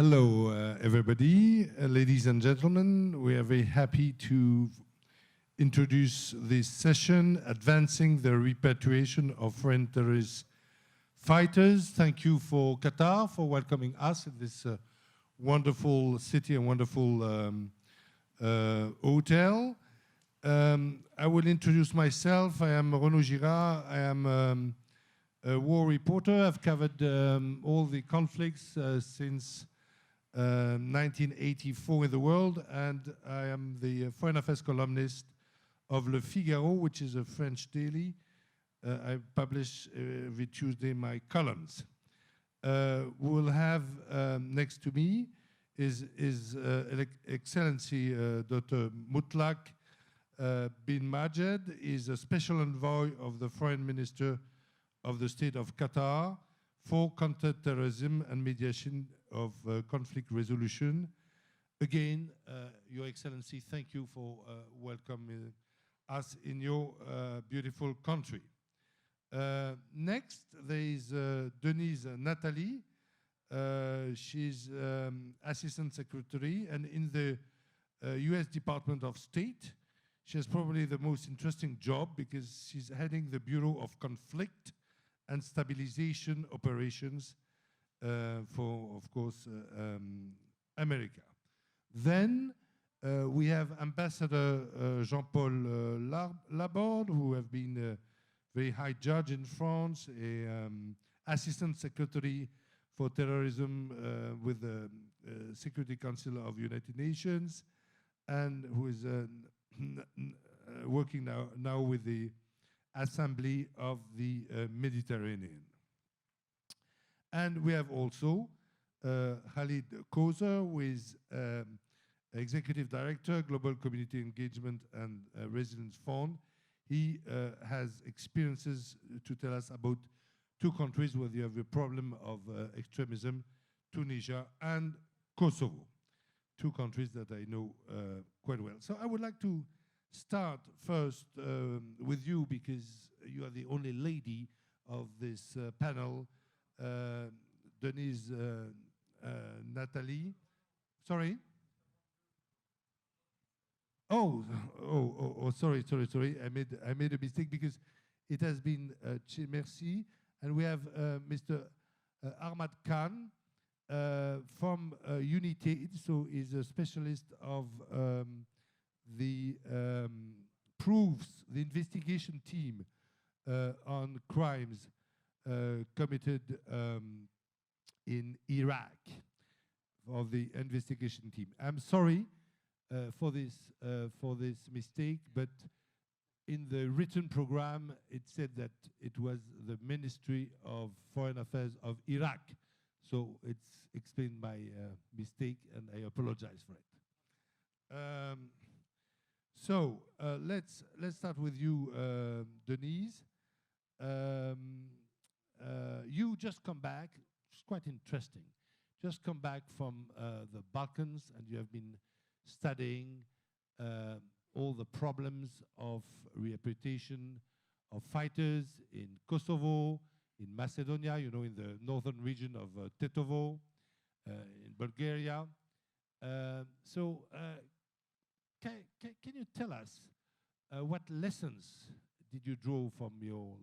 Hello, everybody, ladies and gentlemen. We are very happy to introduce this session, Advancing the Repatriation of Foreign Terrorist Fighters. Thank you for Qatar for welcoming us in this wonderful city and wonderful hotel. I will introduce myself. I am Renaud Girard. I am a war reporter. I've covered all the conflicts since 1984 in the world, and I am the foreign affairs columnist of Le Figaro, which is a French daily. I publish every Tuesday my columns. We'll have next to me is Excellency Dr. Mutlaq bin Majed, is a special envoy of the Foreign Minister of the State of Qatar for Counterterrorism and Mediation of conflict resolution. Again, Your Excellency, thank you for welcoming us in your beautiful country. Next, there is Denise Nathalie. She's Assistant Secretary, and in the US Department of State, she has probably the most interesting job because she's heading the Bureau of Conflict and Stabilization Operations for, of course, America. Then we have Ambassador Jean-Paul Laborde, who have been a very high judge in France, Assistant Secretary for Terrorism with the Security Council of United Nations, and who is working now with the Assembly of the Mediterranean. And we have also Khalid Kozer, who is Executive Director, Global Community Engagement and Resilience Fund. He has experiences to tell us about two countries where you have a problem of extremism, Tunisia and Kosovo, two countries that I know quite well. So I would like to start first with you, because you are the only lady of this panel, Denise Nathalie. Sorry? Sorry. I made a mistake because it has been merci. And we have Mr. Ahmad Khan from United, so he's a specialist of the proofs, the investigation team on crimes committed in Iraq, of the investigation team. I'm sorry for this mistake, but in the written program it said that it was the Ministry of Foreign Affairs of Iraq, so it's explained my mistake, and I apologize for it. So let's start with you, Denise. You just come back. It's quite interesting. Just come back from the Balkans, and you have been studying all the problems of repatriation of fighters in Kosovo, in Macedonia, you know, in the northern region of Tetovo, in Bulgaria. So can you tell us what lessons did you draw from your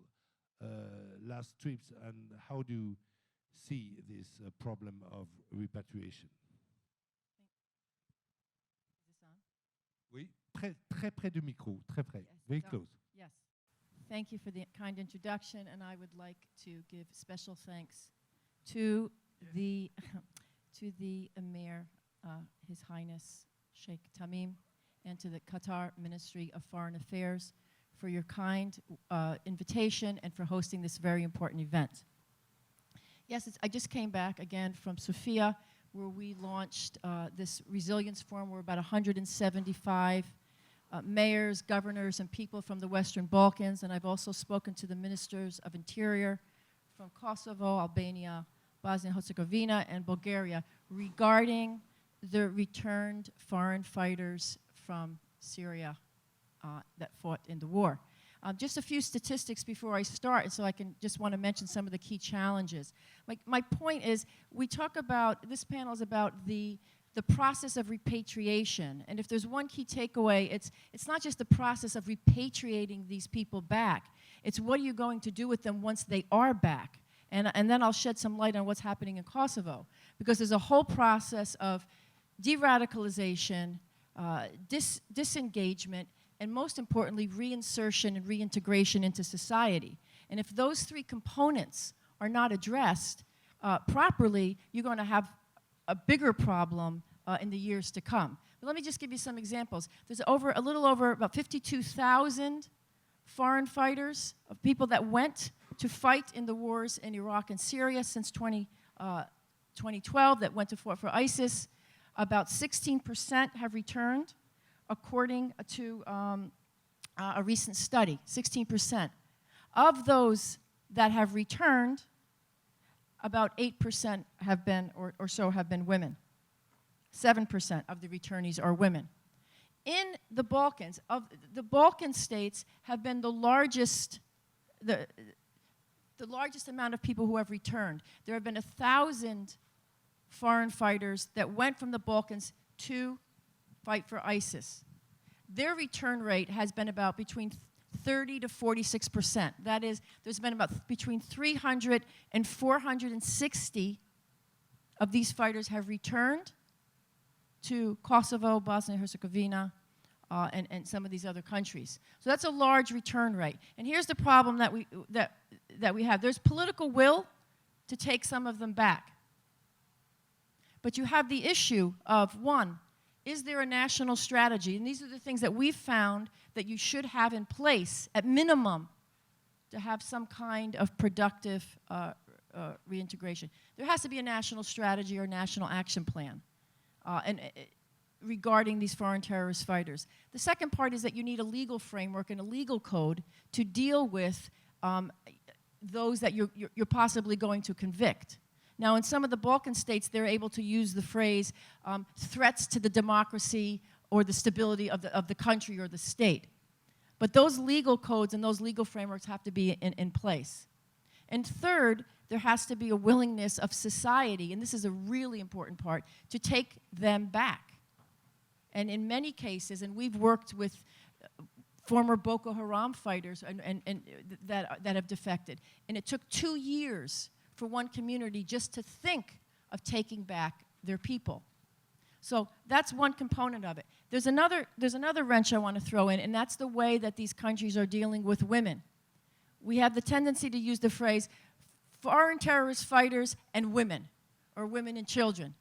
last trips, and how do you see this problem of repatriation? Is this on? Oui, très près du micro, très près, Yes, very close. Yes. Thank you for the kind introduction, and I would like to give special thanks to the Emir, His Highness Sheikh Tamim, and to the Qatar Ministry of Foreign Affairs for your kind invitation and for hosting this very important event. Yes, I just came back again from Sofia, where we launched this resilience forum. We're about 175 mayors, governors, and people from the Western Balkans, and I've also spoken to the ministers of interior from Kosovo, Albania, Bosnia and Herzegovina, and Bulgaria regarding the returned foreign fighters from Syria that fought in the war. Just a few statistics before I start, so I can just want to mention some of the key challenges. My point is, we talk about, this panel is about the process of repatriation. And if there's one key takeaway, it's not just the process of repatriating these people back. It's what are you going to do with them once they are back? And then I'll shed some light on what's happening in Kosovo. Because there's a whole process of de-radicalization, disengagement, and most importantly, reinsertion and reintegration into society. And if those three components are not addressed properly, you're going to have a bigger problem in the years to come. But let me just give you some examples. There's a little over about 52,000 foreign fighters, of people that went to fight in the wars in Iraq and Syria since 2012, that went to fight for ISIS. About 16% have returned, according to a recent study, 16%. Of those that have returned, about 8% have been, or so have been women. 7% of the returnees are women. In the Balkans, the Balkan states have been the largest amount of people who have returned. There have been 1,000 foreign fighters that went from the Balkans to fight for ISIS. Their return rate has been about between 30 to 46%. That is, there's been about between 300 and 460 of these fighters have returned to Kosovo, Bosnia and Herzegovina, and some of these other countries. So that's a large return rate. And here's the problem that we have. There's political will to take some of them back. But you have the issue of, one, is there a national strategy? And these are the things that we've found that you should have in place, at minimum, to have some kind of productive reintegration. There has to be a national strategy or national action plan regarding these foreign terrorist fighters. The second part is that you need a legal framework and a legal code to deal with those that you're possibly going to convict. Now, in some of the Balkan states, they're able to use the phrase threats to the democracy or the stability of the country or the state. But those legal codes and those legal frameworks have to be in place. And third, there has to be a willingness of society, and this is a really important part, to take them back. And in many cases, and we've worked with former Boko Haram fighters that have defected, and it took 2 years for one community just to think of taking back their people. So that's one component of it. There's another wrench I want to throw in, and that's the way that these countries are dealing with women. We have the tendency to use the phrase foreign terrorist fighters and women, or women and children.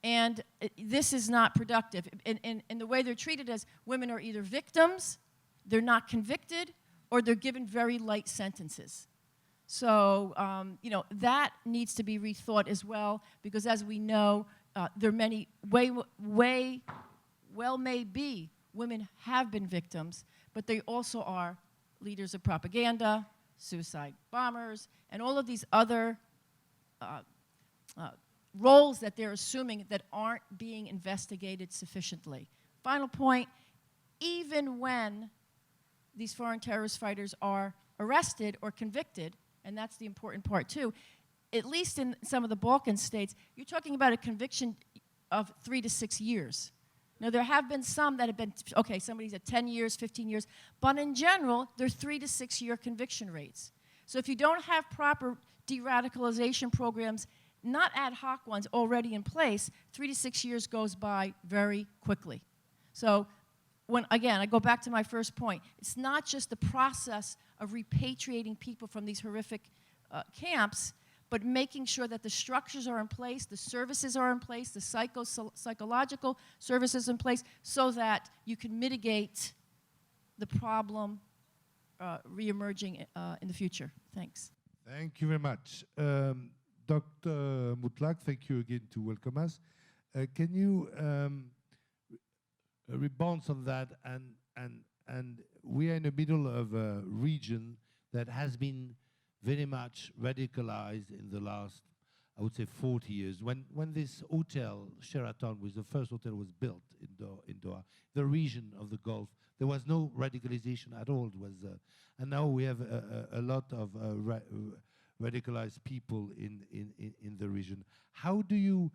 And this is not productive. And the way they're treated as women are either victims, they're not convicted, or they're given very light sentences. So, that needs to be rethought as well, because as we know, there are many, maybe women have been victims, but they also are leaders of propaganda, suicide bombers, and all of these other roles that they're assuming that aren't being investigated sufficiently. Final point, even when these foreign terrorist fighters are arrested or convicted, and that's the important part too, at least in some of the Balkan states, you're talking about a conviction of 3 to 6 years. Now, there have been some that have been, okay, somebody's at 10 years, 15 years, but in general, they're 3 to 6 year conviction rates. So if you don't have proper de-radicalization programs, not ad hoc ones already in place, 3 to 6 years goes by very quickly. So again, I go back to my first point. It's not just the process of repatriating people from these horrific camps, but making sure that the structures are in place, the services are in place, the psychological services in place, so that you can mitigate the problem reemerging in the future. Thanks. Thank you very much. Dr. Mutlaq, thank you again to welcome us. Can you rebound on that? And we are in the middle of a region that has been very much radicalized in the last, I would say 40 years. When this hotel, Sheraton, was the first hotel was built in Doha, the region of the Gulf, there was no radicalization at all. It was, and now we have a lot of radicalized people in the region. How do you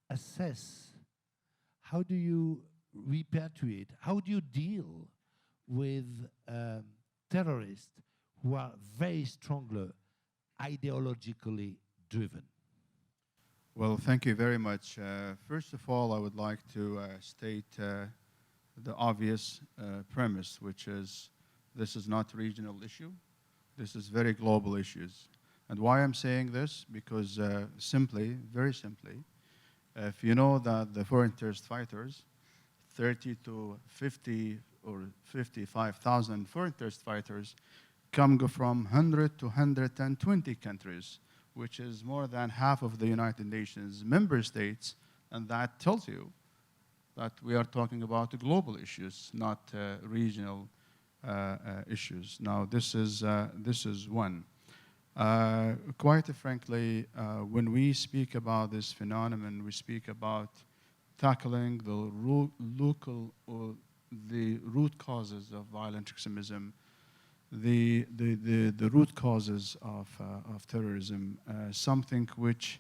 assess? How do you repatriate? How do you deal with terrorists who are very strongly ideologically driven? Well, thank you very much. First of all, I would like to state the obvious premise, which is this is not a regional issue. This is very global issues. And why I'm saying this? Because simply, very simply, if you know that the foreign terrorist fighters, 30 to 50 or 55,000 foreign terrorist fighters come from 100 to 120 countries, which is more than half of the United Nations member states, and that tells you that we are talking about global issues, not regional issues. Now, this is one. Quite frankly, when we speak about this phenomenon, we speak about tackling the root causes of violent extremism, the root causes of terrorism, something which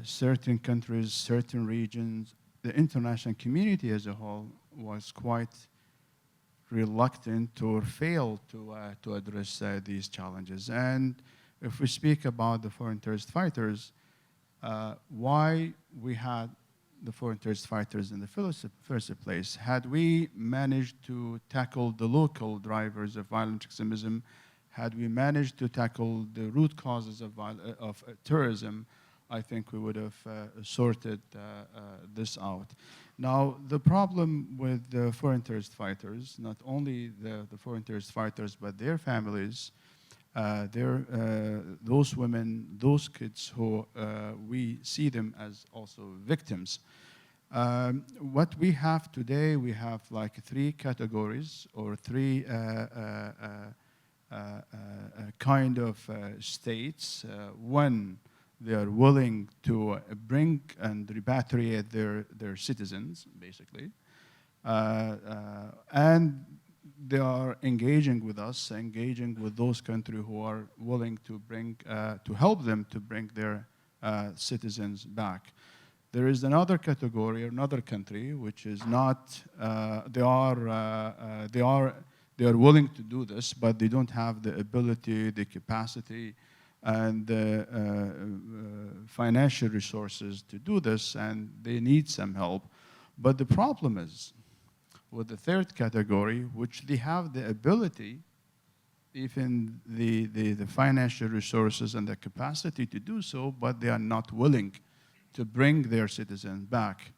certain countries, certain regions, the international community as a whole was quite reluctant or failed to address these challenges. And if we speak about the foreign terrorist fighters, why we had the foreign terrorist fighters in the first place? Had we managed to tackle the local drivers of violent extremism, had we managed to tackle the root causes of terrorism, I think we would have sorted this out. Now, the problem with the foreign terrorist fighters, not only the foreign terrorist fighters, but their families, those women, those kids who we see them as also victims. What we have today, we have like three categories or three kind of states. One, they are willing to bring and repatriate their citizens, basically. And they are engaging with us, engaging with those countries who are willing to bring, to help them to bring their citizens back. There is another category, another country, which is not, they are willing to do this, but they don't have the ability, the capacity, and the financial resources to do this, and they need some help. But the problem is, with the third category, which they have the ability, even the financial resources and the capacity to do so, but they are not willing to bring their citizens back.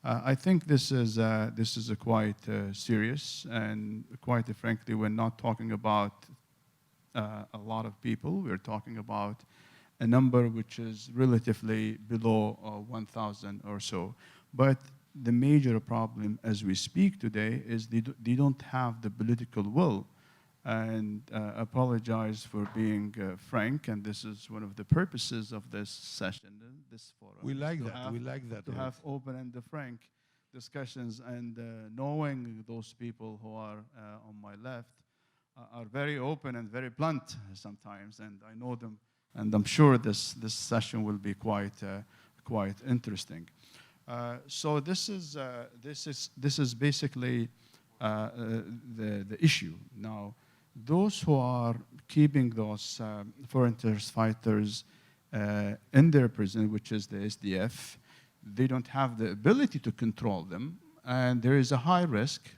I think this is quite serious, and quite frankly, we're not talking about a lot of people. We're talking about a number which is relatively below 1,000 or so. But the major problem as we speak today is they don't have the political will. And apologize for being frank, and this is one of the purposes of this session, this forum. We like that. We like that. To have open and frank discussions, and knowing those people who are on my left are very open and very blunt sometimes, and I know them, and I'm sure this session will be quite interesting. So this is basically the issue. Now, those who are keeping those foreign terrorist fighters in their prison, which is the SDF, they don't have the ability to control them, and there is a high risk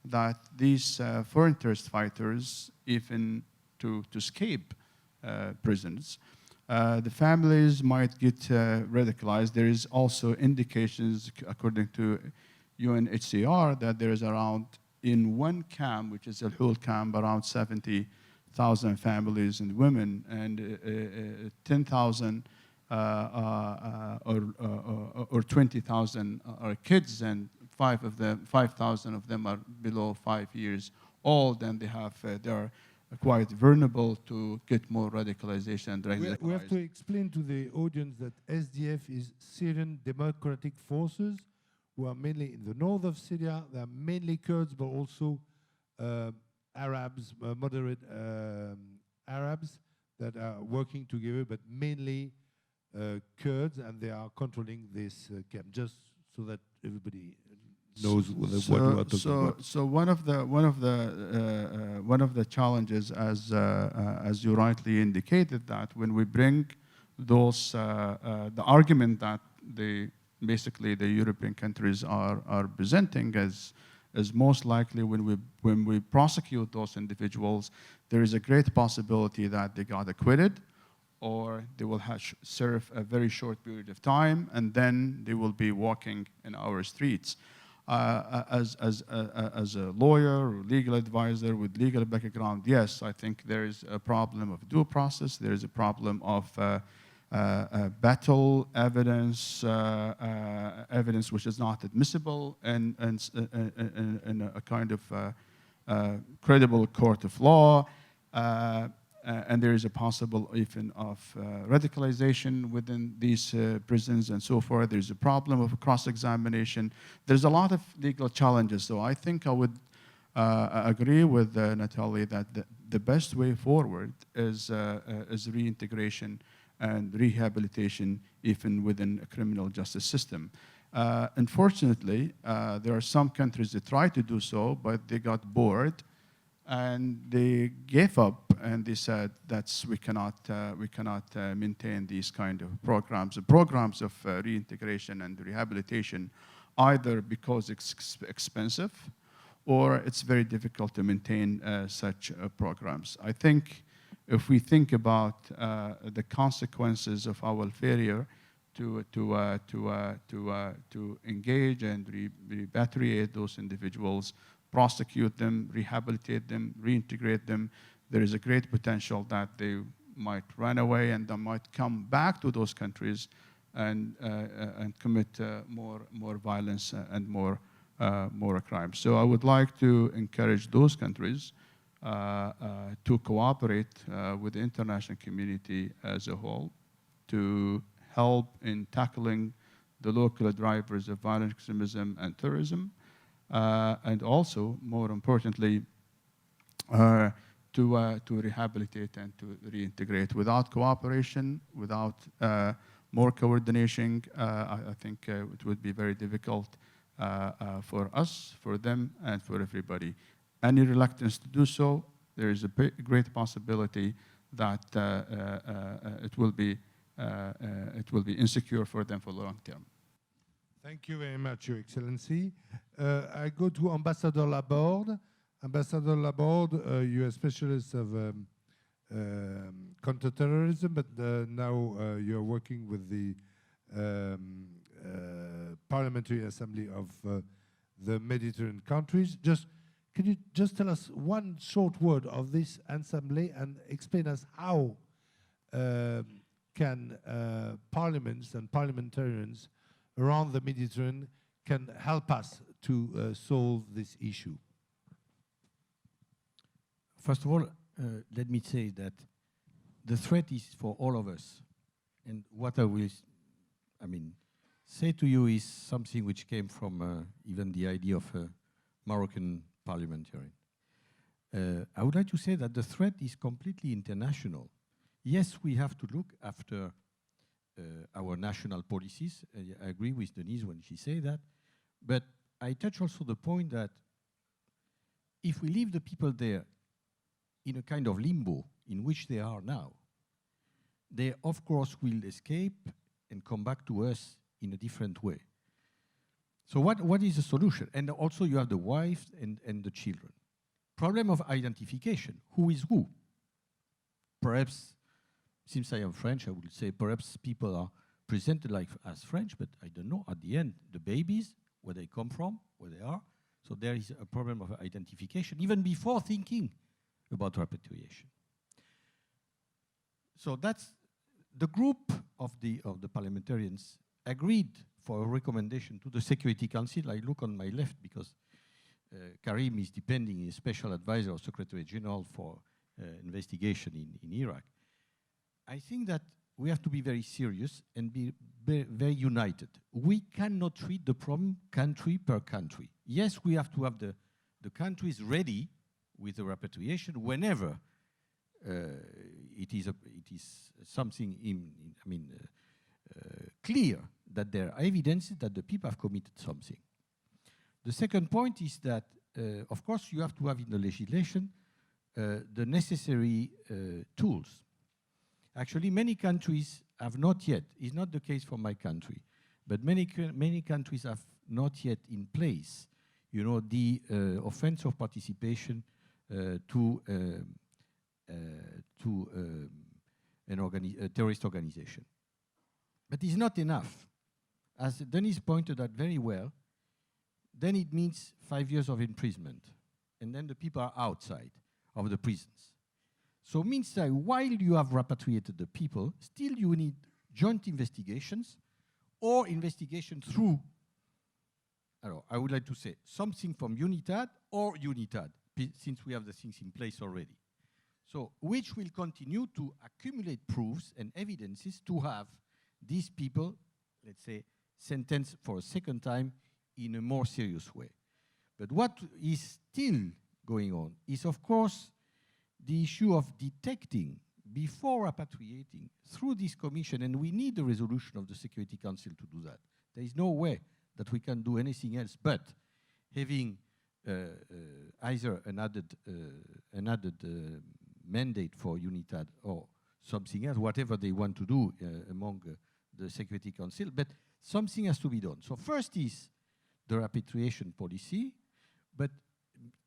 that these foreign terrorist fighters, even to escape prisons, the families might get radicalized. There is also indications, according to UNHCR, that there is around, in one camp, which is Al-Hul camp, around 70,000 families and women, and 10,000 or 20,000 are kids, and 5,000 of them are below 5 years old, and they are quite vulnerable to get more radicalization and We have to radicalized. explain to the audience that SDF is Syrian Democratic Forces, who are mainly in the north of Syria. They are mainly Kurds, but also Arabs, moderate Arabs that are working together, but mainly Kurds, and they are controlling this camp. Just so that everybody knows what we are talking about. So one of the challenges, as you rightly indicated, that when we bring those the argument that basically the European countries are presenting as most likely when we prosecute those individuals, there is a great possibility that they got acquitted, or they will serve a very short period of time, and then they will be walking in our streets. As a lawyer or legal advisor with legal background, yes, I think there is a problem of due process. There is a problem of battle evidence, evidence which is not admissible, and a kind of credible court of law. And there is a possible even of radicalization within these prisons and so forth. There's a problem of cross-examination. There's a lot of legal challenges. So I think I would agree with Natalie that the best way forward is reintegration and rehabilitation even within a criminal justice system. Unfortunately, there are some countries that try to do so, but they got bored and they gave up, and they said we cannot maintain these kind of programs. The programs of reintegration and rehabilitation, either because it's expensive, or it's very difficult to maintain such programs. I think if we think about the consequences of our failure to engage and repatriate those individuals, prosecute them, rehabilitate them, reintegrate them, there is a great potential that they might run away and they might come back to those countries and commit more violence and more crime. So I would like to encourage those countries to cooperate with the international community as a whole to help in tackling the local drivers of violent extremism and terrorism, and also, more importantly, to rehabilitate and to reintegrate. Without cooperation, without more coordination, I think it would be very difficult for us, for them, and for everybody. Any reluctance to do so, there is a great possibility that it will be insecure for them for the long term. Thank you very much, Your Excellency. I go to Ambassador Laborde. Ambassador Laborde, you're a specialist of counterterrorism, but now you're working with the Parliamentary Assembly of the Mediterranean countries. Can you just tell us one short word of this assembly and explain us how can parliaments and parliamentarians around the Mediterranean can help us to solve this issue? First of all, let me say that the threat is for all of us. And what I will say to you is something which came from even the idea of a Moroccan parliamentarian. I would like to say that the threat is completely international. Yes, we have to look after our national policies. I agree with Denise when she says that. But I touch also the point that if we leave the people there in a kind of limbo in which they are now, they of course will escape and come back to us in a different way. So what is the solution? And also you have the wives and the children. Problem of identification, who is who? Perhaps, since I am French, I would say perhaps people are presented like as French, but I don't know, at the end, the babies, where they come from, where they are. So there is a problem of identification, even before thinking about repatriation. So that's the group of the parliamentarians agreed for a recommendation to the Security Council. I look on my left because Karim is depending a special advisor or Secretary General for investigation in Iraq. I think that we have to be very serious and be very united. We cannot treat the problem country per country. Yes, we have to have the countries ready with the repatriation whenever it is something clear that there are evidences that the people have committed something. The second point is that, of course, you have to have in the legislation the necessary tools. Actually, many countries have not yet, it's not the case for my country, but many countries have not yet in place, you know, the offense of participation to a terrorist organization. But it's not enough. As Dennis pointed out very well, then it means 5 years of imprisonment, and then the people are outside of the prisons. So it means that while you have repatriated the people, still you need joint investigations or investigation through, I would like to say, something from UNITAD or UNITAD, since we have the things in place already. So which will continue to accumulate proofs and evidences to have these people, let's say, sentenced for a second time in a more serious way. But what is still going on is, of course, the issue of detecting before repatriating through this commission, and we need the resolution of the Security Council to do that. There is no way that we can do anything else but having either an added mandate for UNITAD or something else, whatever they want to do among the Security Council, but something has to be done. So first is the repatriation policy, but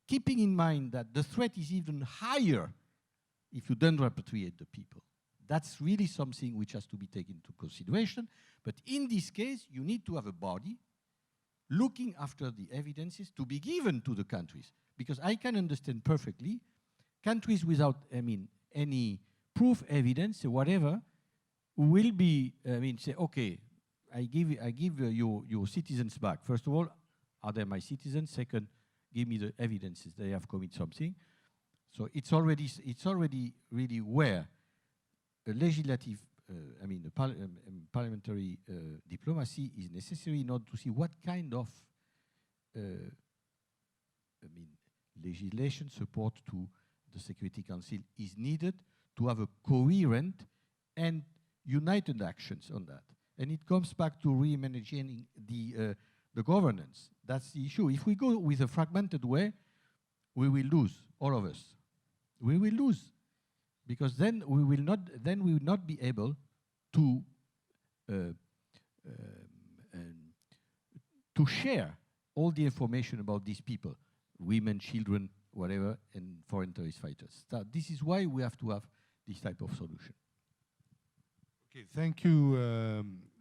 keeping in mind that the threat is even higher if you don't repatriate the people. That's really something which has to be taken into consideration. But in this case, you need to have a body looking after the evidences to be given to the countries. Because I can understand perfectly, countries without, any proof, evidence, whatever, will be, say, okay, I give your citizens back. First of all, are they my citizens? Second, give me the evidences they have committed something. So it's already really where a legislative, parliamentary diplomacy is necessary in order to see what kind of, legislation support to the Security Council is needed to have a coherent and united actions on that. And it comes back to reimagining the governance. That's the issue. If we go with a fragmented way, we will lose, all of us. We will lose, because then we will not be able to share all the information about these people, women, children, whatever, and foreign terrorist fighters. So this is why we have to have this type of solution. Okay, thank you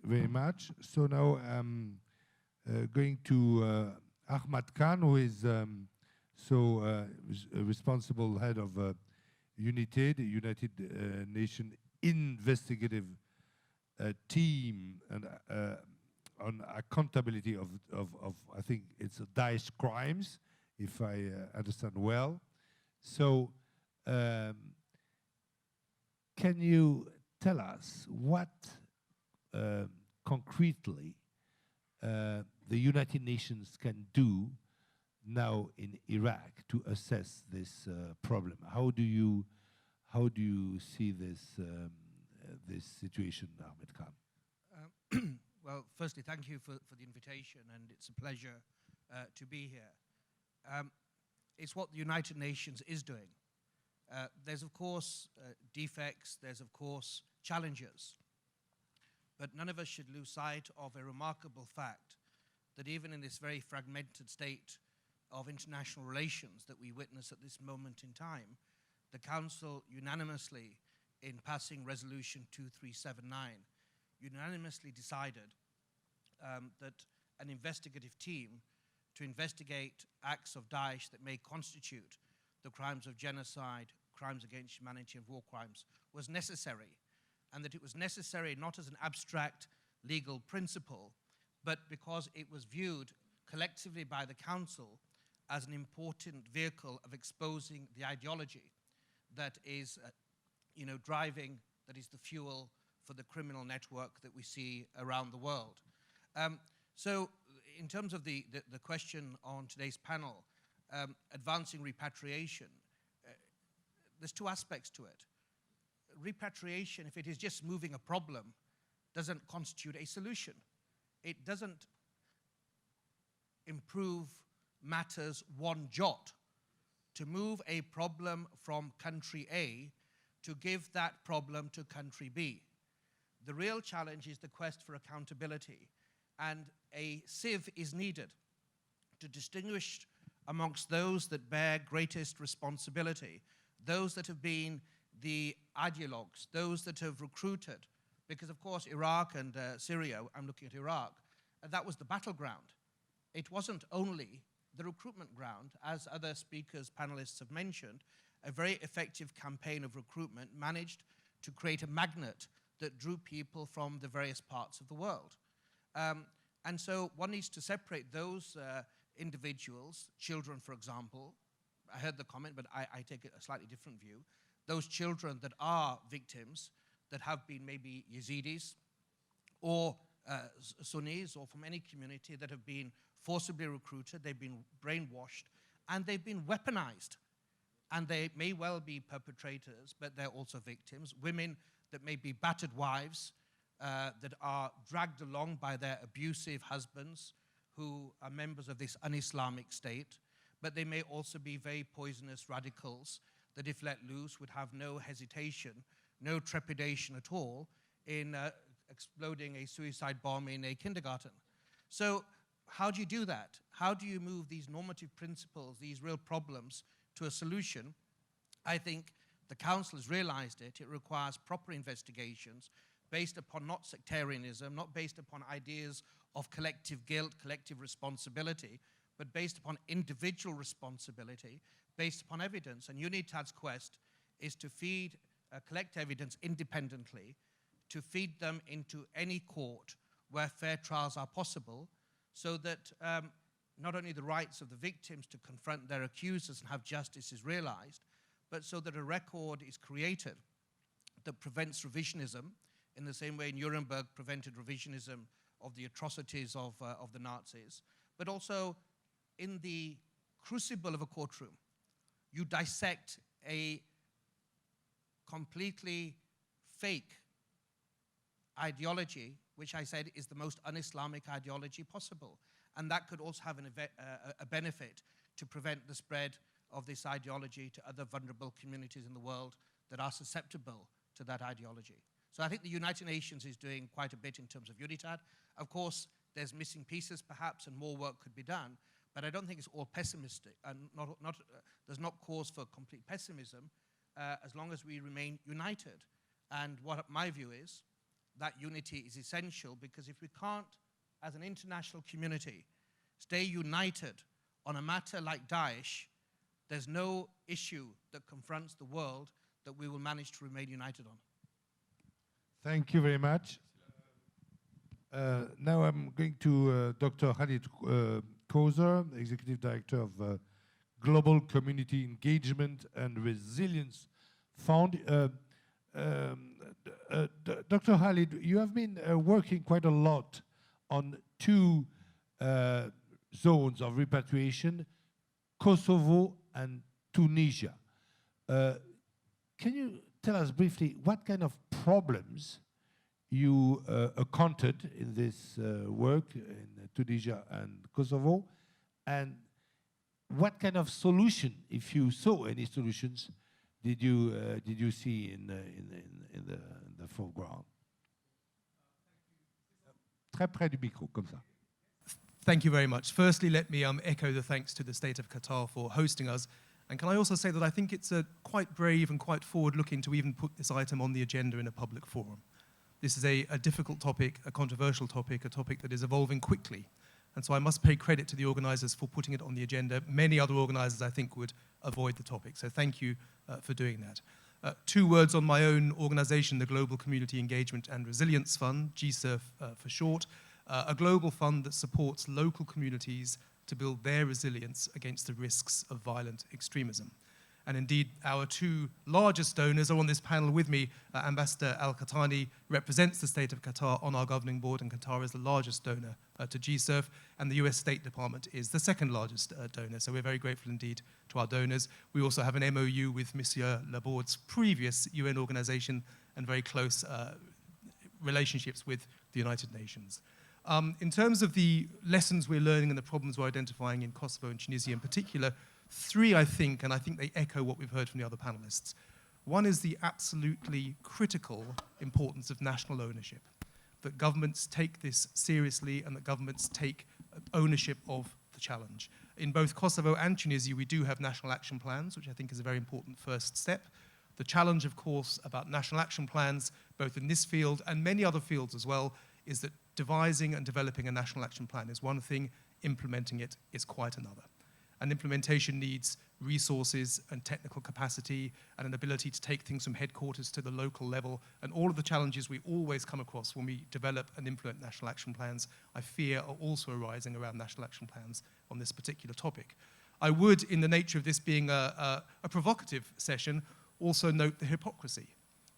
very much. So now I'm going to Ahmad Khan, who is responsible head of UNITAD, United Nations investigative team, and on accountability of I think it's Daesh crimes, if I understand well. So can you tell us what concretely the United Nations can do now in Iraq to assess this problem? How do you see this this situation, Ahmed Khan? Well, firstly, thank you for the invitation, and it's a pleasure to be here. It's what the United Nations is doing. There's, of course, defects, there's, of course, challenges, but none of us should lose sight of a remarkable fact that even in this very fragmented state of international relations that we witness at this moment in time, the Council unanimously, in passing Resolution 2379, unanimously decided that an investigative team to investigate acts of Daesh that may constitute the crimes of genocide, crimes against humanity, and war crimes was necessary, and that it was necessary not as an abstract legal principle, but because it was viewed collectively by the Council as an important vehicle of exposing the ideology that is, driving, that is the fuel for the criminal network that we see around the world. So in terms of the question on today's panel, advancing repatriation, there's two aspects to it. Repatriation, if it is just moving a problem, doesn't constitute a solution. It doesn't improve matters one jot. To move a problem from country A to give that problem to country B. The real challenge is the quest for accountability, and a sieve is needed to distinguish amongst those that bear greatest responsibility, those that have been the ideologues, those that have recruited, because of course Iraq and Syria, I'm looking at Iraq, that was the battleground. It wasn't only the recruitment ground, as other speakers, panelists have mentioned. A very effective campaign of recruitment managed to create a magnet that drew people from the various parts of the world. And so one needs to separate those individuals, children for example. I heard the comment, but I take a slightly different view. Those children that are victims, that have been maybe Yazidis or Sunnis or from any community that have been forcibly recruited, they've been brainwashed, and they've been weaponized. And they may well be perpetrators, but they're also victims. Women that may be battered wives, that are dragged along by their abusive husbands who are members of this un-Islamic state, but they may also be very poisonous radicals that if let loose would have no hesitation, no trepidation at all in exploding a suicide bomb in a kindergarten. So how do you do that? How do you move these normative principles, these real problems, to a solution? I think the Council has realized it. It requires proper investigations based upon not sectarianism, not based upon ideas of collective guilt, collective responsibility, but based upon individual responsibility, based upon evidence. And UNITAD's quest is to collect evidence independently, to feed them into any court where fair trials are possible, so that not only the rights of the victims to confront their accusers and have justice is realized, but so that a record is created that prevents revisionism, in the same way Nuremberg prevented revisionism of the atrocities of the Nazis, but also in the crucible of a courtroom, you dissect a completely fake ideology, which I said is the most un-Islamic ideology possible. And that could also have a benefit to prevent the spread of this ideology to other vulnerable communities in the world that are susceptible to that ideology. So I think the United Nations is doing quite a bit in terms of UNITAD. Of course, there's missing pieces perhaps, and more work could be done, but I don't think it's all pessimistic, and there's not cause for complete pessimism as long as we remain united. And what my view is, that unity is essential, because if we can't, as an international community, stay united on a matter like Daesh, there's no issue that confronts the world that we will manage to remain united on. Thank you very much. Now I'm going to Dr. Khalid Kozer, Executive Director of Global Community Engagement and Resilience Fund. Dr. Khalid, you have been working quite a lot on two zones of repatriation, Kosovo and Tunisia. Can you tell us briefly what kind of problems you encountered in this work in Tunisia and Kosovo, and what kind of solution, if you saw any solutions, did you see in the foreground? Très près du micro, comme ça. Thank you very much. Firstly, let me echo the thanks to the State of Qatar for hosting us. And can I also say that I think it's quite brave and quite forward-looking to even put this item on the agenda in a public forum. This is a difficult topic, a controversial topic, a topic that is evolving quickly. And so I must pay credit to the organizers for putting it on the agenda. Many other organizers, I think, would avoid the topic. So thank you for doing that. 2 words on my own organization, the Global Community Engagement and Resilience Fund, GCERF for short, a global fund that supports local communities to build their resilience against the risks of violent extremism. And indeed, our two largest donors are on this panel with me. Ambassador Al-Qahtani represents the state of Qatar on our governing board, and Qatar is the largest donor to GSURF, and the US State Department is the second largest donor. So we're very grateful indeed to our donors. We also have an MOU with Monsieur Laborde's previous UN organization and very close relationships with the United Nations. In terms of the lessons we're learning and the problems we're identifying in Kosovo and Tunisia in particular, three, I think, and I think they echo what we've heard from the other panelists. One is the absolutely critical importance of national ownership, that governments take this seriously and that governments take ownership of the challenge. In both Kosovo and Tunisia, we do have national action plans, which I think is a very important first step. The challenge, of course, about national action plans, both in this field and many other fields as well, is that devising and developing a national action plan is one thing, implementing it is quite another. And implementation needs resources and technical capacity and an ability to take things from headquarters to the local level. And all of the challenges we always come across when we develop and implement national action plans, I fear, are also arising around national action plans on this particular topic. I would, in the nature of this being a provocative session, also note the hypocrisy,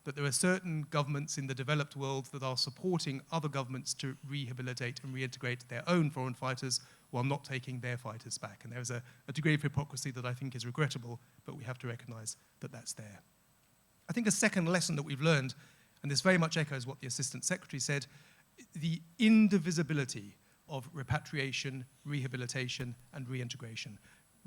that there are certain governments in the developed world that are supporting other governments to rehabilitate and reintegrate their own foreign fighters while not taking their fighters back. And there's a degree of hypocrisy that I think is regrettable, but we have to recognize that that's there. I think a second lesson that we've learned, and this very much echoes what the Assistant Secretary said, the indivisibility of repatriation, rehabilitation, and reintegration.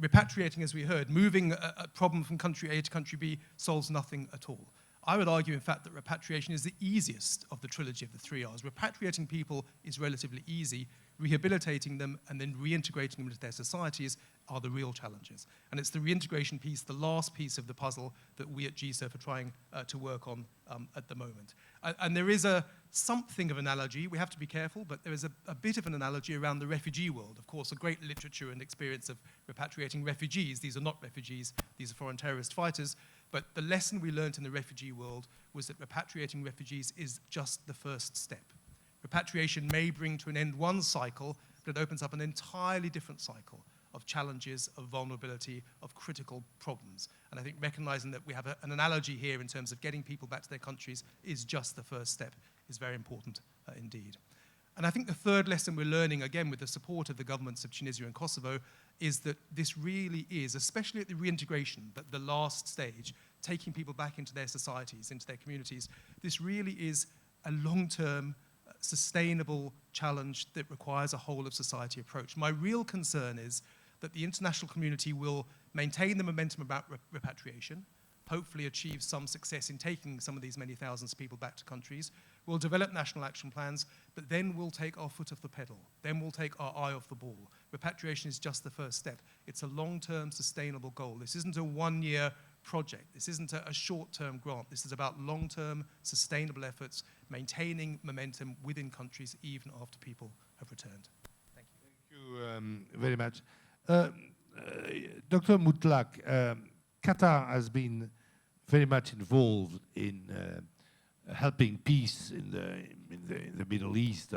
Repatriating, as we heard, moving a problem from country A to country B solves nothing at all. I would argue, in fact, that repatriation is the easiest of the trilogy of the three R's. Repatriating people is relatively easy. Rehabilitating them and then reintegrating them into their societies are the real challenges. And it's the reintegration piece, the last piece of the puzzle, that we at GSURF are trying to work on at the moment. And there is something of an analogy. We have to be careful, but there is a bit of an analogy around the refugee world. Of course, a great literature and experience of repatriating refugees. These are not refugees. These are foreign terrorist fighters. But the lesson we learned in the refugee world was that repatriating refugees is just the first step. Repatriation may bring to an end one cycle, but it opens up an entirely different cycle of challenges, of vulnerability, of critical problems. And I think recognizing that we have an analogy here in terms of getting people back to their countries is just the first step is very important indeed. And I think the third lesson we're learning, again with the support of the governments of Tunisia and Kosovo, is that this really is, especially at the reintegration, the last stage, taking people back into their societies, into their communities, this really is a long-term, sustainable challenge that requires a whole-of-society approach. My real concern is that the international community will maintain the momentum about repatriation, hopefully achieve some success in taking some of these many thousands of people back to countries. We'll develop national action plans, but then we'll take our foot off the pedal. Then we'll take our eye off the ball. Repatriation is just the first step. It's a long-term sustainable goal. This isn't a one-year project. This isn't a short-term grant. This is about long-term sustainable efforts, maintaining momentum within countries even after people have returned. Thank you. Thank you very much. Dr. Mutlaq, Qatar has been very much involved in helping peace in the Middle East.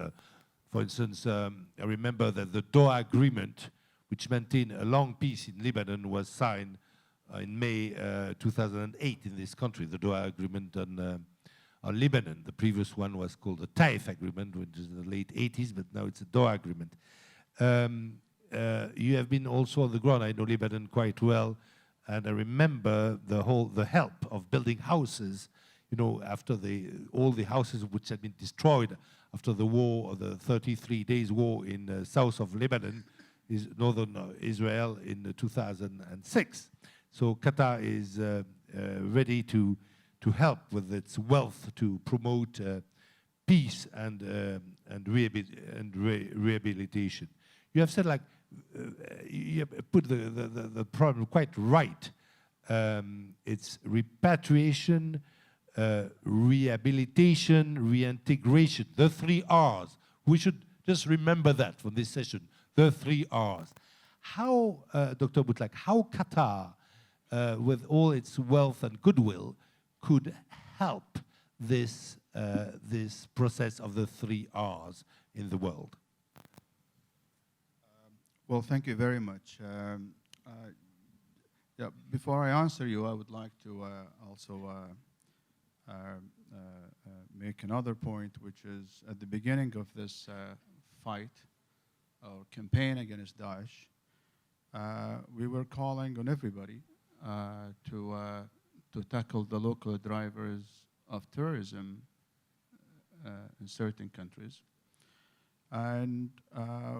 For instance, I remember that the Doha Agreement, which maintained a long peace in Lebanon, was signed in May 2008 in this country, the Doha Agreement on Lebanon. The previous one was called the Taif Agreement, which is in the late 80s, but now it's a Doha Agreement. You have been also on the ground. I know Lebanon quite well. And I remember the help of building houses, you know, after all the houses which had been destroyed after the war, or the 33 days war in the south of Lebanon, is northern Israel in 2006. So Qatar is ready to help with its wealth to promote peace and rehabilitation. You have said, like, you put the problem quite right. It's repatriation, rehabilitation, reintegration, the 3 R's. We should just remember that from this session, the 3 R's. How, Dr. Mutlaq, how Qatar, with all its wealth and goodwill, could help this process of the 3 R's in the world? Well, thank you very much. Yeah, before I answer you, I would like to also make another point, which is at the beginning of this fight or campaign against Daesh, we were calling on everybody to tackle the local drivers of terrorism in certain countries. And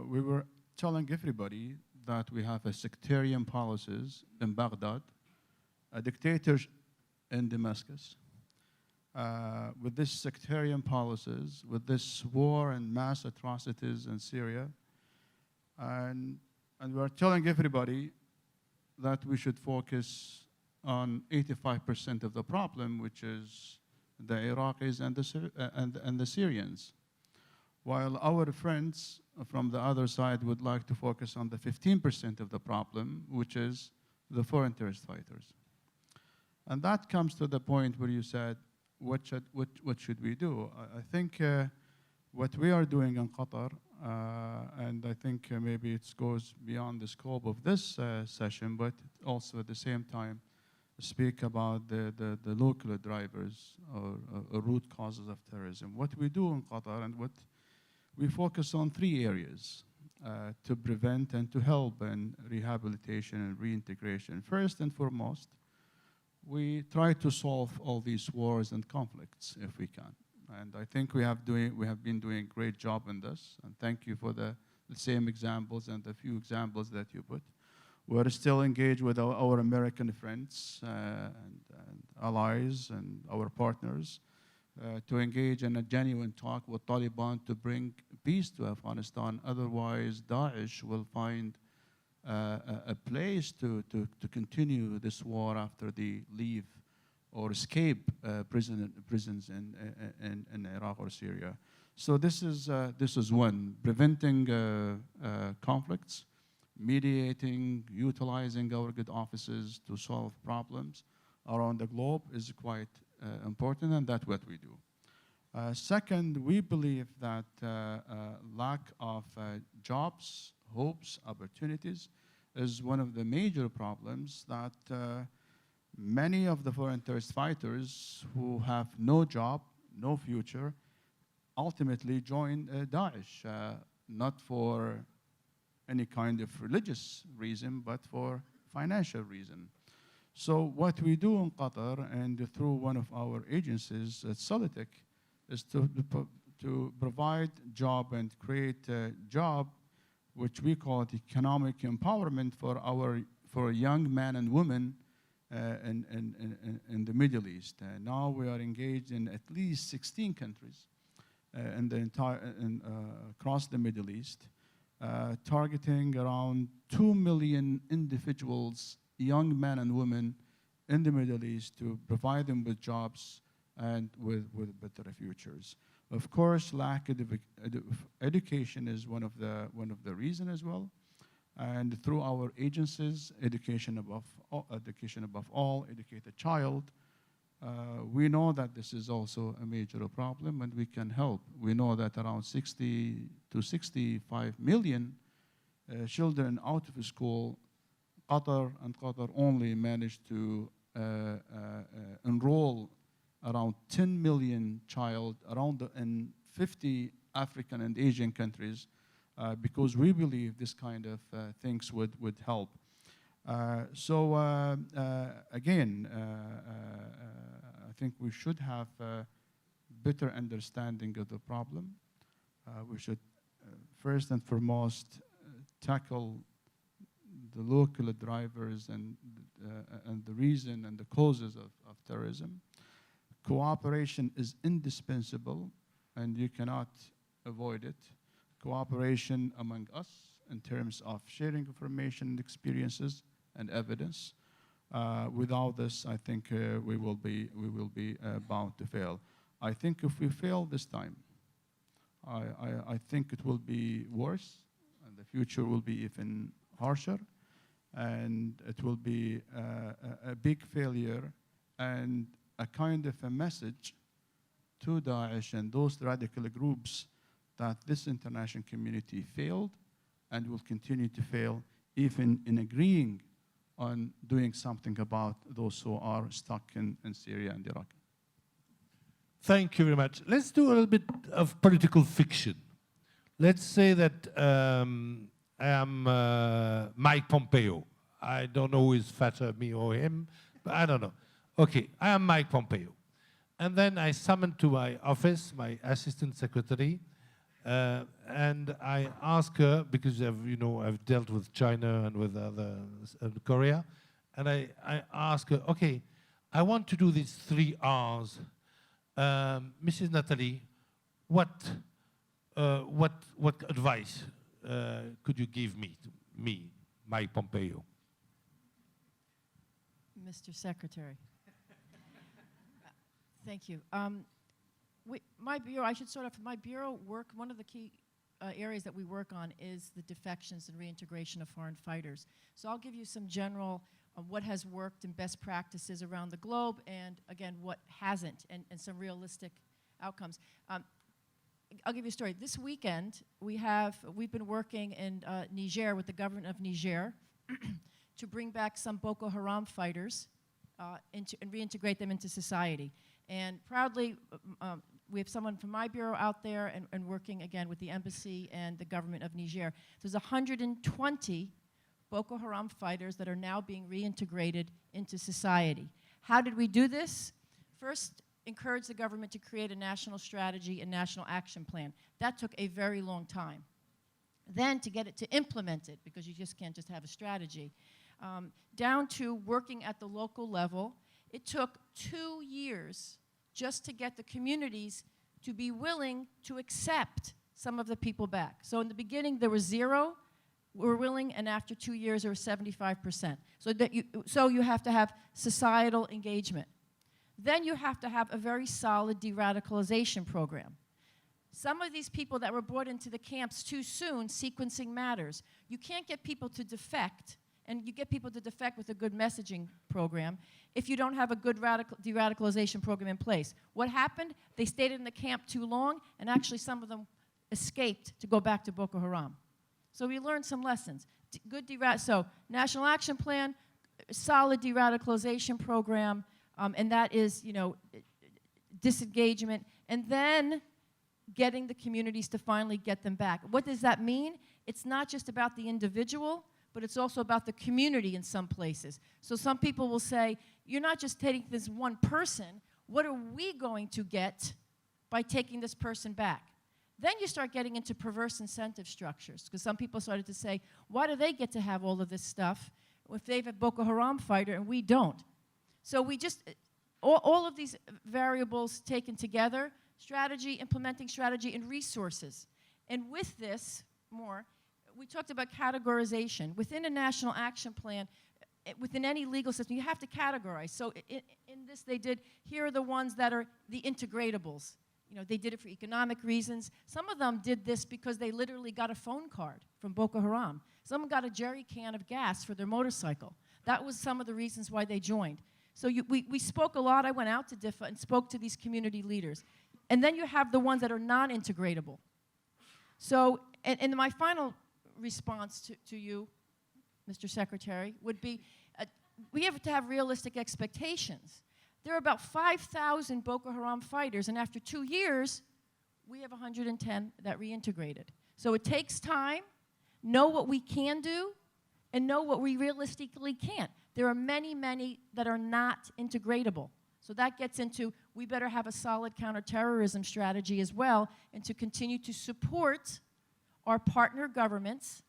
we were telling everybody that we have a sectarian policies in Baghdad, a dictator in Damascus. With this sectarian policies, with this war and mass atrocities in Syria, and we are telling everybody that we should focus on 85% of the problem, which is the Iraqis and the Syrians, while our friends from the other side would like to focus on the 15% of the problem, which is the foreign terrorist fighters. And that comes to the point where you said, what should we do? I think what we are doing in Qatar, and I think maybe it goes beyond the scope of this session, but also at the same time speak about the local drivers or root causes of terrorism. What we do in Qatar and what we focus on 3 areas to prevent and to help in rehabilitation and reintegration. First and foremost, we try to solve all these wars and conflicts if we can. And I think we have been doing a great job in this. And thank you for the same examples and the few examples that you put. We're still engaged with our American friends and allies and our partners to engage in a genuine talk with Taliban to bring peace to Afghanistan. Otherwise, Daesh will find a place to continue this war after they leave or escape prisons in Iraq or Syria. So this is one, preventing conflicts, mediating, utilizing our good offices to solve problems around the globe is quite important, and that's what we do. Second, we believe that lack of jobs, hopes, opportunities is one of the major problems that many of the foreign terrorist fighters who have no job, no future, ultimately join Daesh, not for any kind of religious reason, but for financial reason. So what we do in Qatar and through one of our agencies at Solitec is to provide job and create a job which we call it economic empowerment for young men and women in the Middle East. Now we are engaged in at least 16 countries across the Middle East, targeting around 2 million individuals, young men and women in the Middle East, to provide them with jobs and with better futures. Of course, lack of education is one of the reasons as well. And through our agencies, education above all, educate a child, we know that this is also a major problem and we can help. We know that around 60 to 65 million children out of school, Qatar and Qatar only managed to enroll around 10 million child in 50 African and Asian countries because we believe this kind of things would help. Again, I think we should have a better understanding of the problem. We should first and foremost tackle the local drivers and the reason and the causes of terrorism. Cooperation is indispensable, and you cannot avoid it. Cooperation among us in terms of sharing information and experiences and evidence. Without this, I think we will be bound to fail. I think if we fail this time, I think it will be worse, and the future will be even harsher, and it will be a big failure and a kind of a message to Daesh and those radical groups that this international community failed and will continue to fail even in agreeing on doing something about those who are stuck in Syria and Iraq. Thank you very much. Let's do a little bit of political fiction. Let's say that I am Mike Pompeo. I don't know who is fatter, me or him, but I don't know. Okay, I am Mike Pompeo. And then I summon to my office my assistant secretary, and I ask her, because I've dealt with China and with other Korea, and I ask her, okay, I want to do these 3 R's. Mrs. Nathalie, what advice could you give me, Mike Pompeo? Mr. Secretary. Thank you. My bureau, I should start off, my bureau work, one of the key areas that we work on is the defections and reintegration of foreign fighters. So I'll give you some general what has worked and best practices around the globe, and again, what hasn't, and some realistic outcomes. I'll give you a story. This weekend, we've been working in Niger with the government of Niger to bring back some Boko Haram fighters and reintegrate them into society. And proudly, we have someone from my bureau out there and working again with the embassy and the government of Niger. There's 120 Boko Haram fighters that are now being reintegrated into society. How did we do this? First, encourage the government to create a national strategy and national action plan. That took a very long time. Then to get it to implement it, because you just can't just have a strategy, down to working at the local level. It took 2 years just to get the communities to be willing to accept some of the people back. So in the beginning, there was 0 were willing, and after 2 years, there was 75%. So you have to have societal engagement. Then you have to have a very solid de-radicalization program. Some of these people that were brought into the camps too soon, sequencing matters. You can't get people to defect, and you get people to defect with a good messaging program if you don't have a good de-radicalization program in place. What happened? They stayed in the camp too long, and actually some of them escaped to go back to Boko Haram. So we learned some lessons. So national action plan, solid de-radicalization program, and that is, disengagement, and then getting the communities to finally get them back. What does that mean? It's not just about the individual, but it's also about the community in some places. So some people will say, you're not just taking this one person, what are we going to get by taking this person back? Then you start getting into perverse incentive structures, because some people started to say, why do they get to have all of this stuff if they have a Boko Haram fighter and we don't? So we just, all of these variables taken together, strategy, implementing strategy, and resources. And with this, we talked about categorization. Within a national action plan, within any legal system, you have to categorize. So in this, they did, here are the ones that are the integratables. They did it for economic reasons. Some of them did this because they literally got a phone card from Boko Haram. Some got a jerry can of gas for their motorcycle. That was some of the reasons why they joined. So we spoke a lot. I went out to DIFA and spoke to these community leaders. And then you have the ones that are non-integratable. So, and my final response to you, Mr. Secretary, would be we have to have realistic expectations. There are about 5,000 Boko Haram fighters, and after 2 years, we have 110 that reintegrated. So it takes time, know what we can do, and know what we realistically can't. There are many, many that are not integratable. So that gets into, we better have a solid counterterrorism strategy as well, and to continue to support our partner governments,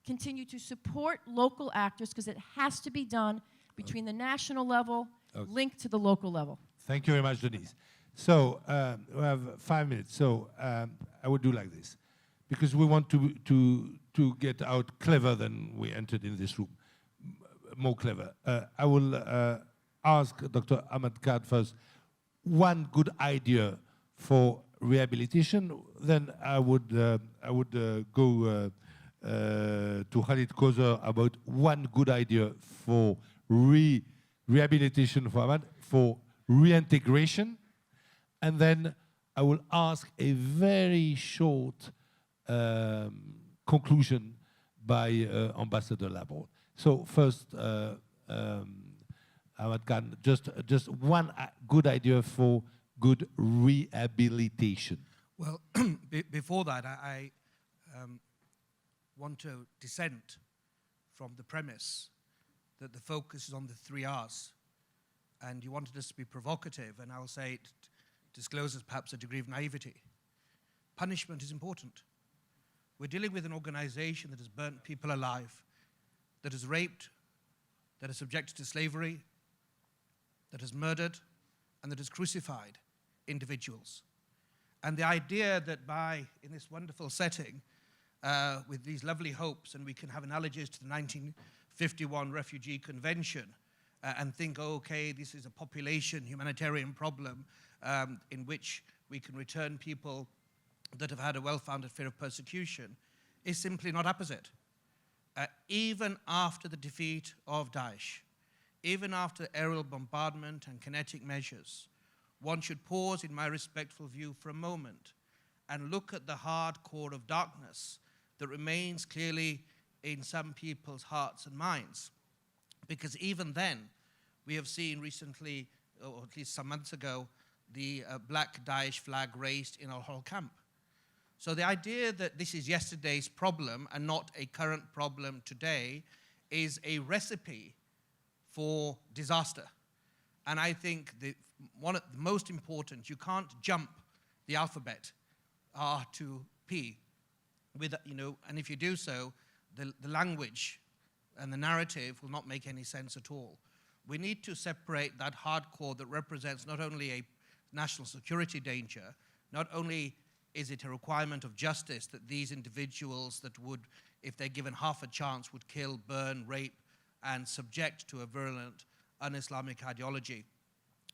continue to support local actors, because it has to be done between the national level, linked to the local level. Thank you very much, Denise. So we have 5 minutes. So I would do like this, because we want to get out clever than we entered in this room, more clever. I will ask Dr. Ahmad Khan first one good idea for rehabilitation. Then I would go to Khalid Kozer about one good idea for rehabilitation for Ahmad, for reintegration, and then I will ask a very short conclusion by Ambassador Laborde. So first, Ahmad Khan, just one good idea for good rehabilitation. Well, before that, I want to dissent from the premise that the focus is on the 3 R's. And you wanted us to be provocative, and I'll say it discloses perhaps a degree of naivety. Punishment is important. We're dealing with an organization that has burnt people alive, that has raped, that has subjected to slavery, that has murdered, and that has crucified individuals. And the idea that in this wonderful setting, with these lovely hopes, and we can have analogies to the 1951 Refugee Convention, and think, oh, okay, this is a population humanitarian problem in which we can return people that have had a well-founded fear of persecution, is simply not opposite. Even after the defeat of Daesh, even after aerial bombardment and kinetic measures, one should pause, in my respectful view, for a moment and look at the hard core of darkness that remains clearly in some people's hearts and minds. Because even then, we have seen recently, or at least some months ago, the black Daesh flag raised in Al-Hol camp. So the idea that this is yesterday's problem and not a current problem today is a recipe for disaster. And I think one of the most important, you can't jump the alphabet R to P, and if you do so, the language and the narrative will not make any sense at all. We need to separate that hardcore that represents not only a national security danger, not only is it a requirement of justice that these individuals that would, if they're given half a chance, would kill, burn, rape, and subject to a virulent un-Islamic ideology,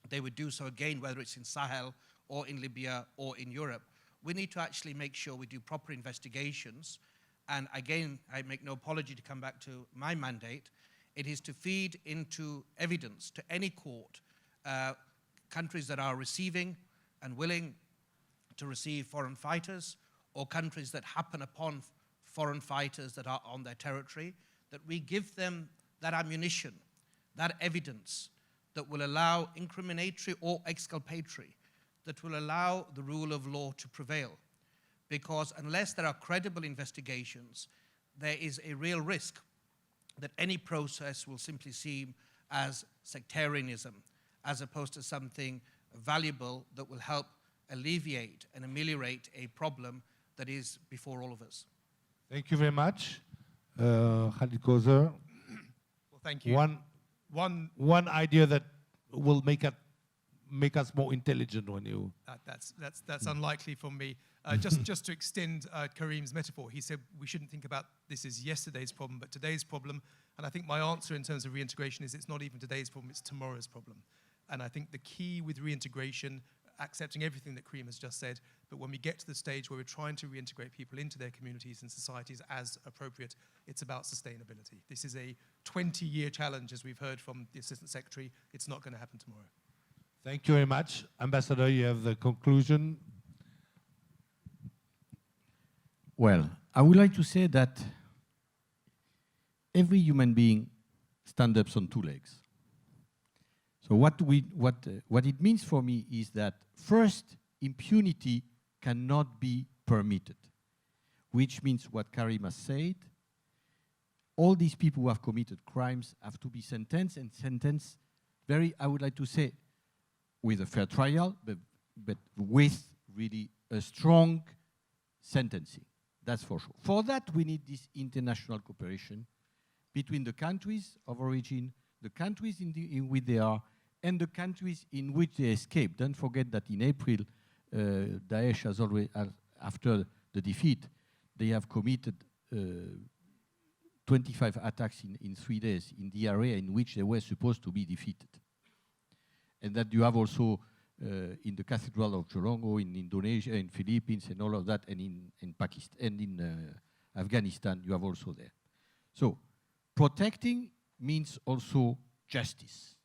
they would do so again, whether it's in Sahel or in Libya or in Europe. We need to actually make sure we do proper investigations. And again, I make no apology to come back to my mandate. It is to feed into evidence to any court countries that are receiving and willing to receive foreign fighters, or countries that happen upon foreign fighters that are on their territory, that we give them that ammunition, that evidence that will allow incriminatory or exculpatory, that will allow the rule of law to prevail. Because unless there are credible investigations, there is a real risk that any process will simply seem as sectarianism, as opposed to something valuable that will help alleviate and ameliorate a problem that is before all of us. Thank you very much. Khalid Kozer. Well, thank you. One idea that will make us more intelligent when you... That's unlikely from me. Just to extend Karim's metaphor, he said we shouldn't think about this as yesterday's problem, but today's problem. And I think my answer in terms of reintegration is it's not even today's problem, it's tomorrow's problem. And I think the key with reintegration, accepting everything that Karim has just said, but when we get to the stage where we're trying to reintegrate people into their communities and societies as appropriate, it's about sustainability. This is a 20-year challenge, as we've heard from the Assistant Secretary. It's not going to happen tomorrow. Thank you very much. Ambassador, you have the conclusion. Well, I would like to say that every human being stands up on 2 legs. So what it means for me is that first, impunity cannot be permitted, which means what Karim has said, all these people who have committed crimes have to be sentenced, and sentenced very, I would like to say, with a fair trial, but with really a strong sentencing. That's for sure. For that, we need this international cooperation between the countries of origin, the countries in which they are, and the countries in which they escape. Don't forget that in April, Daesh has already, after the defeat, they have committed 25 attacks in 3 days in the area in which they were supposed to be defeated. And that you have also in the Cathedral of Jorongo, in Indonesia, in Philippines, and all of that, and in Pakistan, and in Afghanistan, you have also there. So protecting means also justice.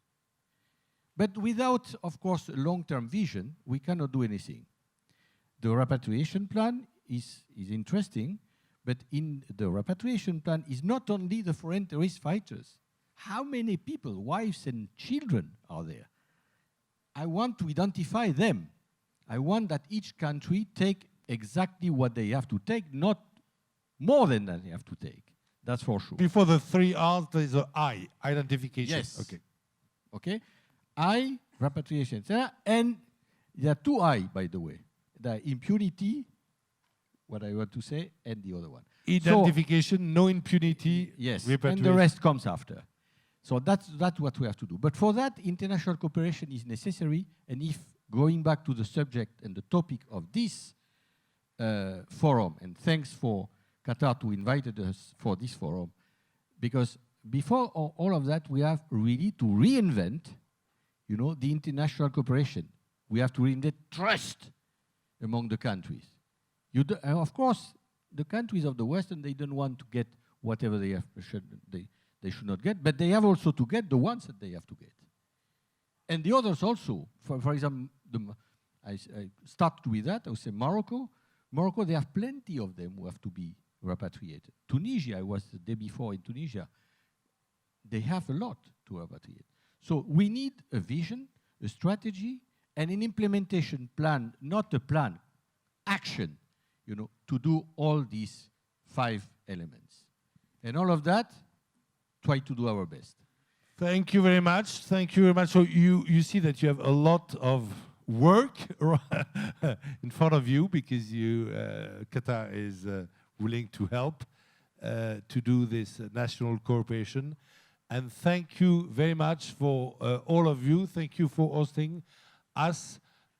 But without, of course, a long-term vision, we cannot do anything. The repatriation plan is interesting, But in the repatriation plan is not only the foreign terrorist fighters. How many people, wives and children, are there? I want to identify them. I want that each country take exactly what they have to take, not more than that they have to take. That's for sure. Before the 3 R's, there is an I, identification. Yes. Okay. Okay? I, repatriation, and there are 2 I, by the way. The impunity, what I want to say, and the other one. Identification, no impunity, yes, and repatriation. the rest comes after. So that's what we have to do. But for that, international cooperation is necessary, and if going back to the subject and the topic of this forum, and thanks for Qatar to invited us for this forum, because before all of that, we have really to reinvent, you know, the international cooperation. We have to reinvent trust among the countries. Of course, the countries of the West, and they don't want to get whatever they should not get, but they have also to get the ones that they have to get. And the others also. For example, I start with that. I would say Morocco. Morocco, they have plenty of them who have to be repatriated. Tunisia, I was the day before in Tunisia. They have a lot to repatriate. So we need a vision, a strategy, and an implementation plan, not a plan, action, you know, to do all these 5 elements. And all of that, try to do our best. Thank you very much. Thank you very much. So you see that you have a lot of work in front of you, because Qatar is willing to help to do this national cooperation. And thank you very much for all of you. Thank you for hosting us.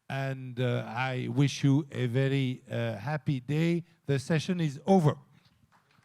And I wish you a very happy day. The session is over.